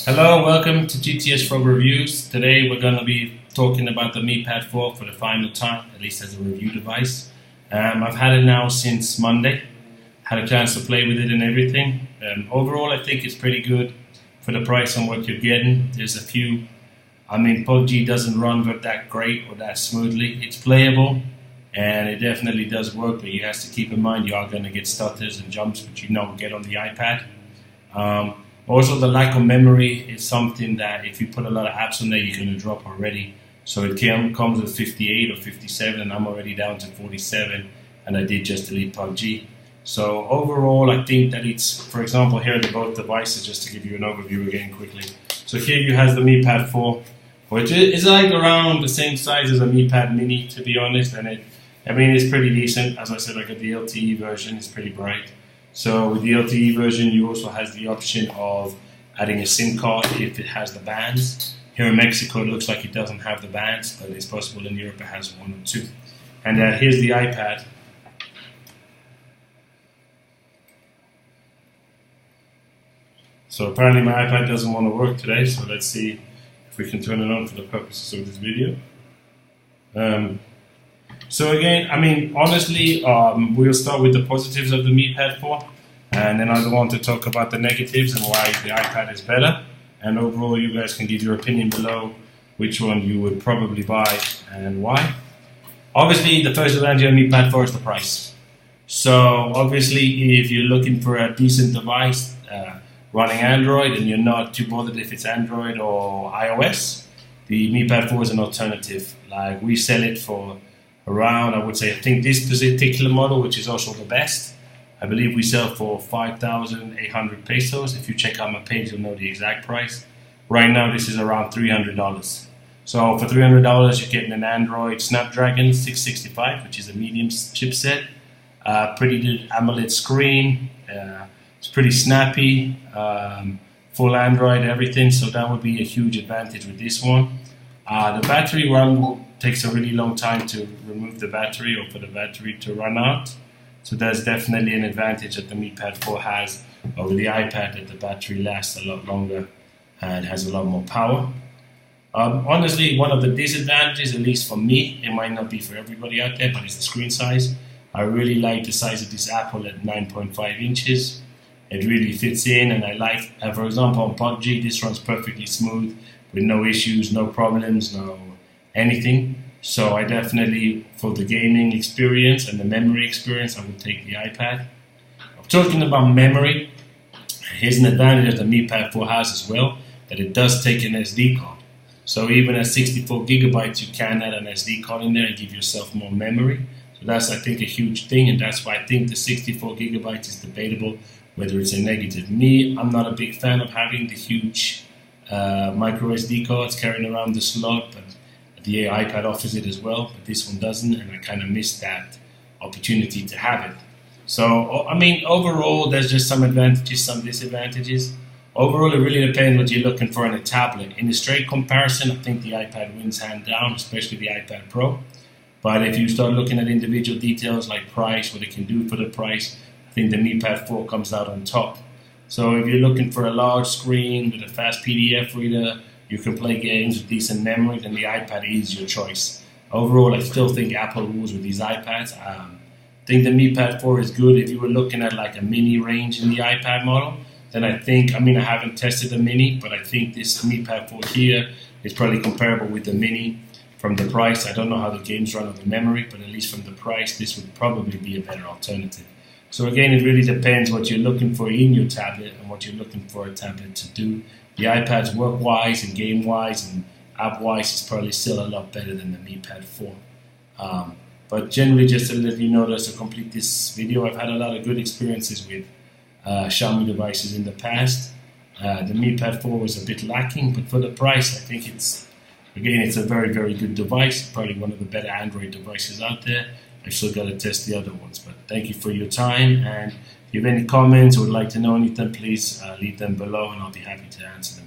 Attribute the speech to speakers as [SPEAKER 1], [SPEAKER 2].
[SPEAKER 1] Hello, welcome to GTS Frog Reviews. Today we're going to be talking about the Mipad 4 for the final time, at least as a review device. I've had it now since Monday, had a chance to play with it and everything. Overall I think it's pretty good for the price and what you're getting. There's a few, PUBG doesn't run that great or that smoothly. It's playable and it definitely does work, but you have to keep in mind you are going to get stutters and jumps, which you don't get on the iPad. Also, the lack of memory is something that if you put a lot of apps on there, you're going to drop already. So it comes with 58 or 57, and I'm already down to 47, and I did just delete PUBG. So overall, I think that it's, for example, here are both devices, just to give you an overview again quickly. So here you have the Mipad 4, which is like around the same size as a Mipad Mini, to be honest, and it's pretty decent. As I said, I got the LTE version, it's pretty bright. So with the LTE version, you also have the option of adding a SIM card if it has the bands. Here in Mexico, it looks like it doesn't have the bands, but it's possible in Europe it has one or two. And here's the iPad. So apparently my iPad doesn't want to work today, so let's see if we can turn it on for the purposes of this video. So again, honestly, we'll start with the positives of the Mipad 4, and then I want to talk about the negatives and why the iPad is better. And overall, you guys can give your opinion below which one you would probably buy and why. Obviously, the first advantage of Mipad 4 is the price. So obviously, if you're looking for a decent device running Android and you're not too bothered if it's Android or iOS, the Mipad 4 is an alternative. Like, we sell it for around, I think this particular model, which is also the best, I believe we sell for 5,800 pesos. If you check out my page, you'll know the exact price. Right now, this is around $300. So for $300, you're getting an Android Snapdragon 665, which is a medium chipset. Pretty good AMOLED screen. It's pretty snappy. Full Android, everything. So that would be a huge advantage with this one. The battery run takes a really long time to remove the battery or for the battery to run out. So that's definitely an advantage that the Mipad 4 has over the iPad, that the battery lasts a lot longer and has a lot more power. Honestly, one of the disadvantages, at least for me, it might not be for everybody out there, but it's the screen size. I really like the size of this Apple at 9.5 inches. It really fits in, and I like, for example, on PUBG, this runs perfectly smooth with no issues, no problems, no anything. So I definitely, for the gaming experience and the memory experience, I would take the iPad. Talking about memory, here's an advantage that the Mipad 4 has as well, that it does take an SD card. So even at 64 gigabytes, you can add an SD card in there and give yourself more memory. So that's, I think, a huge thing, and that's why I think the 64 gigabytes is debatable, whether it's a negative. Me, I'm not a big fan of having the huge micro SD cards carrying around the slot, but the iPad offers it as well, but this one doesn't, and I kind of missed that opportunity to have it. So, overall, there's just some advantages, some disadvantages. Overall, it really depends what you're looking for in a tablet. In a straight comparison, I think the iPad wins hand down, especially the iPad Pro. But if you start looking at individual details like price, what it can do for the price, I think the Mipad 4 comes out on top. So if you're looking for a large screen with a fast PDF reader, you can play games with decent memory, then the iPad is your choice. Overall, I still think Apple rules with these iPads. I think the Mipad 4 is good if you were looking at like a mini range in the iPad model. Then I haven't tested the mini, but I think this Mipad 4 here is probably comparable with the mini from the price. I don't know how the games run on the memory, but at least from the price, this would probably be a better alternative. So again, it really depends what you're looking for in your tablet and what you're looking for a tablet to do. The iPad's work-wise and game-wise and app-wise is probably still a lot better than the Mipad 4. But generally, just to let you know, to complete this video, I've had a lot of good experiences with Xiaomi devices in the past. The Mipad 4 was a bit lacking, but for the price, I think it's a very, very good device. Probably one of the better Android devices out there. I've still got to test the other ones, but thank you for your time, and if you have any comments or would like to know anything, please leave them below and I'll be happy to answer them.